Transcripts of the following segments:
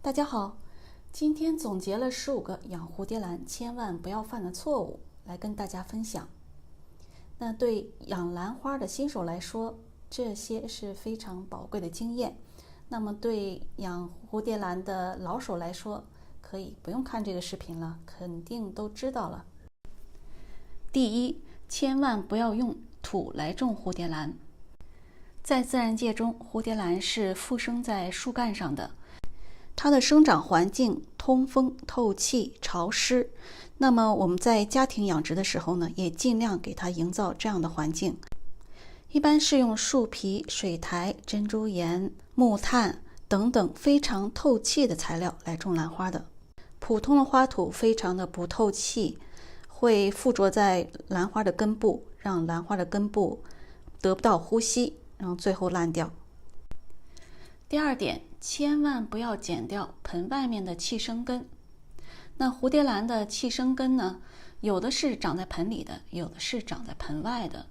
大家好，今天总结了15个养蝴蝶兰千万不要犯的错误，来跟大家分享。那对养兰花的新手来说，这些是非常宝贵的经验。那么对养蝴蝶兰的老手来说，可以不用看这个视频了，肯定都知道了。第一，千万不要用土来种蝴蝶兰。在自然界中，蝴蝶兰是附生在树干上的，它的生长环境通风、透气、潮湿。那么我们在家庭养殖的时候呢，也尽量给它营造这样的环境。一般是用树皮、水苔、珍珠岩、木炭等等非常透气的材料来种兰花的。普通的花土非常的不透气，会附着在兰花的根部，让兰花的根部得不到呼吸，然后最后烂掉。第二点，千万不要剪掉盆外面的气生根。那蝴蝶兰的气生根呢，有的是长在盆里的，有的是长在盆外的。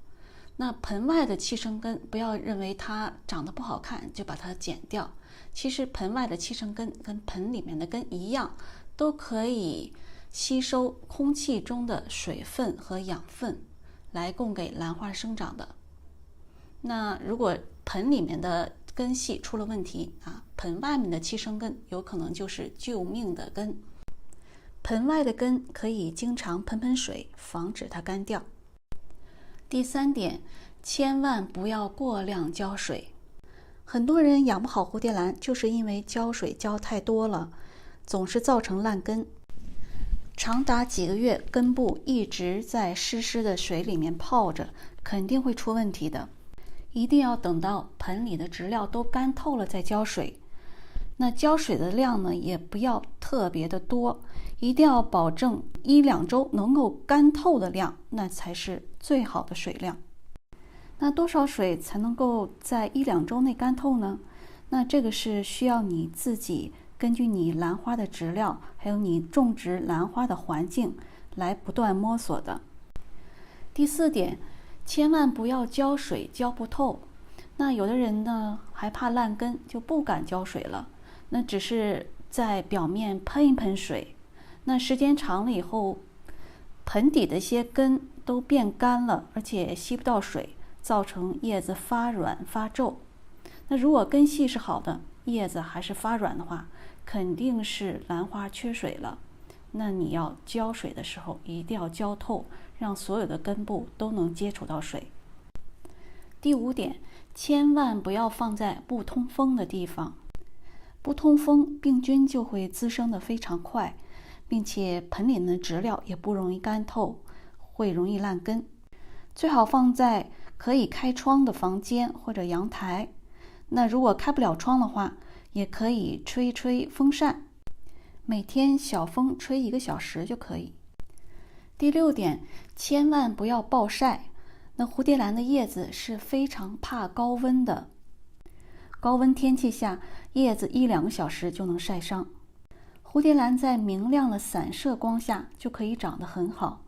那盆外的气生根，不要认为它长得不好看就把它剪掉。其实盆外的气生根跟盆里面的根一样，都可以吸收空气中的水分和养分，来供给兰花生长的。那如果盆里面的根系出了问题盆外面的气生根有可能就是救命的根。盆外的根可以经常喷水，防止它干掉。第三点，千万不要过量浇水。很多人养不好蝴蝶兰，就是因为浇水浇太多了，总是造成烂根。长达几个月，根部一直在湿湿的水里面泡着，肯定会出问题的。一定要等到盆里的植料都干透了再浇水。那浇水的量呢，也不要特别的多，一定要保证1-2周能够干透的量，那才是最好的水量。那多少水才能够在1-2周内干透呢？那这个是需要你自己根据你兰花的质料，还有你种植兰花的环境来不断摸索的。第四点，千万不要浇水浇不透。那有的人呢，还怕烂根，就不敢浇水了。那只是在表面喷一喷水，那时间长了以后，盆底的一些根都变干了，而且吸不到水，造成叶子发软发皱。那如果根系是好的，叶子还是发软的话，肯定是兰花缺水了。那你要浇水的时候一定要浇透，让所有的根部都能接触到水。第五点，千万不要放在不通风的地方。不通风，病菌就会滋生的非常快，并且盆里的植料也不容易干透，会容易烂根。最好放在可以开窗的房间或者阳台。那如果开不了窗的话，也可以吹吹风扇，每天小风吹1个小时就可以。第六点，千万不要暴晒。那蝴蝶兰的叶子是非常怕高温的，高温天气下，叶子1-2个小时就能晒伤。蝴蝶兰在明亮的散射光下就可以长得很好。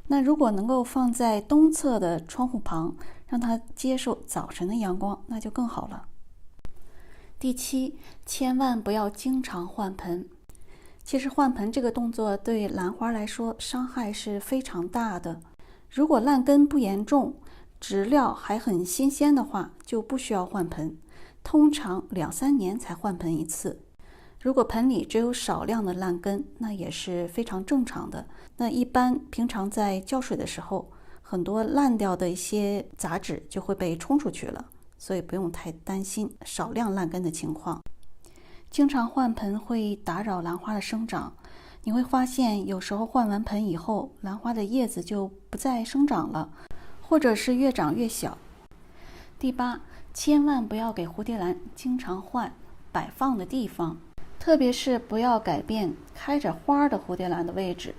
那如果能够放在东侧的窗户旁，让它接受早晨的阳光，那就更好了。第七，千万不要经常换盆。其实换盆这个动作对兰花来说伤害是非常大的。如果烂根不严重，植料还很新鲜的话，就不需要换盆。通常2-3年才换盆一次。如果盆里只有少量的烂根，那也是非常正常的。那一般平常在浇水的时候，很多烂掉的一些杂质就会被冲出去了，所以不用太担心少量烂根的情况。经常换盆会打扰兰花的生长，你会发现有时候换完盆以后，兰花的叶子就不再生长了，或者是越长越小。第八，千万不要给蝴蝶兰经常换摆放的地方，特别是不要改变开着花的蝴蝶兰的位置。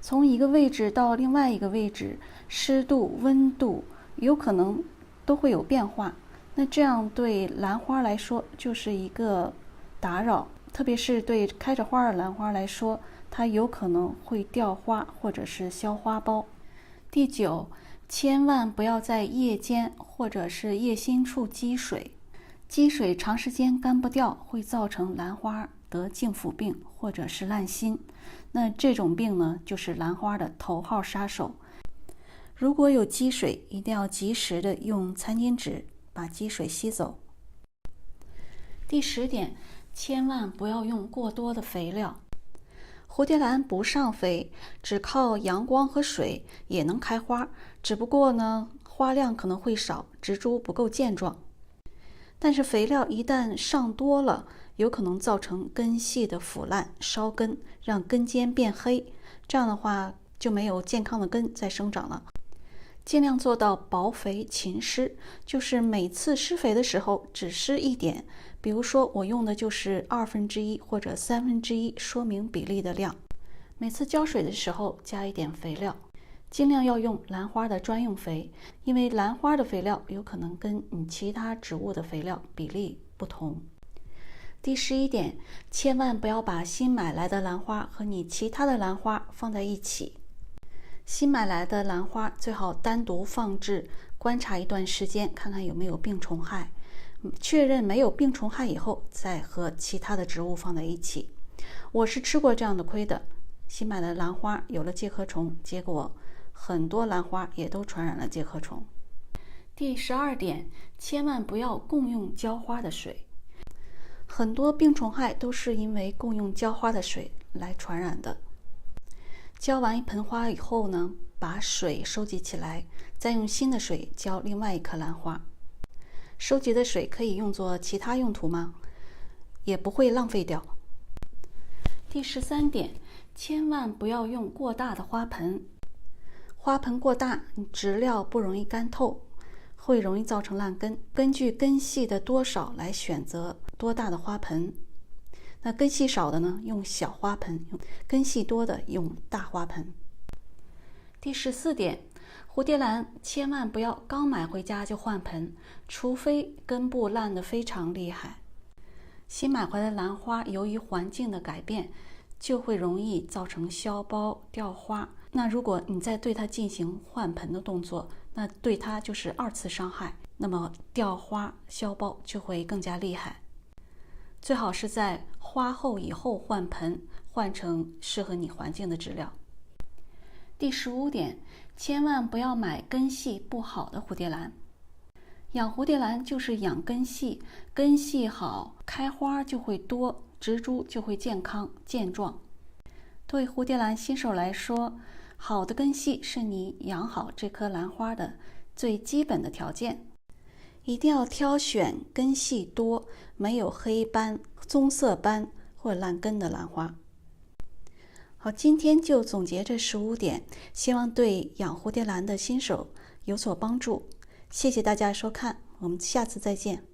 从一个位置到另外一个位置，湿度、温度有可能都会有变化，那这样对兰花来说就是一个打扰，特别是对开着花的兰花来说，它有可能会掉花或者是消花苞。第九，千万不要在夜间或者是夜深处积水。积水长时间干不掉，会造成兰花得茎腐病或者是烂心。那这种病呢，就是兰花的头号杀手。如果有积水，一定要及时的用餐巾纸把积水吸走。第10点，千万不要用过多的肥料。蝴蝶兰不上肥，只靠阳光和水也能开花，只不过呢，花量可能会少，植株不够健壮。但是肥料一旦上多了，有可能造成根系的腐烂、烧根，让根尖变黑，这样的话就没有健康的根在生长了。尽量做到薄肥勤施，就是每次施肥的时候只施一点，比如说我用的就是1/2或者1/3，说明比例的量。每次浇水的时候加一点肥料，尽量要用兰花的专用肥，因为兰花的肥料有可能跟你其他植物的肥料比例不同。第11点，千万不要把新买来的兰花和你其他的兰花放在一起。新买来的兰花最好单独放置，观察一段时间，看看有没有病虫害。确认没有病虫害以后，再和其他的植物放在一起。我是吃过这样的亏的，新买的兰花有了介壳虫，结果很多兰花也都传染了介壳虫。第12点，千万不要共用浇花的水。很多病虫害都是因为共用浇花的水来传染的。浇完一盆花以后呢，把水收集起来，再用新的水浇另外一棵兰花。收集的水可以用作其他用途吗？也不会浪费掉。第13点，千万不要用过大的花盆。花盆过大，植料不容易干透，会容易造成烂根。根据根系的多少来选择多大的花盆。那根系少的呢，用小花盆；根系多的用大花盆。第14点，蝴蝶兰千万不要刚买回家就换盆，除非根部烂得非常厉害。新买回来的兰花由于环境的改变，就会容易造成消苞掉花。那如果你再对它进行换盆的动作，那对它就是2次伤害，那么掉花消苞就会更加厉害。最好是在花后以后换盆，换成适合你环境的植料。第15点，千万不要买根系不好的蝴蝶兰。养蝴蝶兰就是养根系，根系好，开花就会多，植株就会健康健壮。对蝴蝶兰新手来说，好的根系是你养好这棵兰花的最基本的条件。一定要挑选根系多、没有黑斑、棕色斑或烂根的兰花。好，今天就总结这15点，希望对养蝴蝶兰的新手有所帮助。谢谢大家收看，我们下次再见。